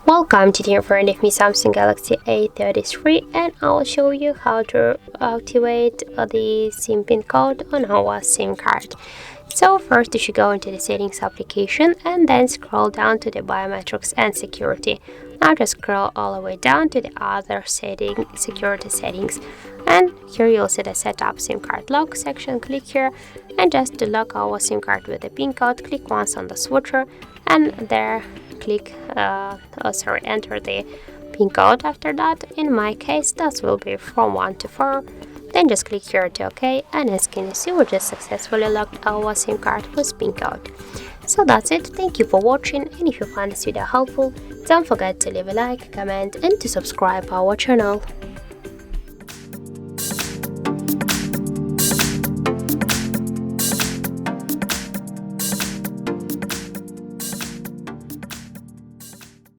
Welcome to the front of me Samsung Galaxy A33, and I'll show you how to activate the SIM pin code on our SIM card. So first you should go into the settings application and then scroll down to the biometrics and security. Now just scroll all the way down to the other security settings, and here you'll see the setup SIM card lock section. Click here, and just to lock our SIM card with the pin code, click once on the switcher and there enter the pin code. After that, in my case, that will be from 1 to 4. Then just click here to OK, and as you can see, we just successfully locked our SIM card with pin code. So that's it. Thank you for watching, and if you find this video helpful, don't forget to leave a like, comment and to subscribe our channel.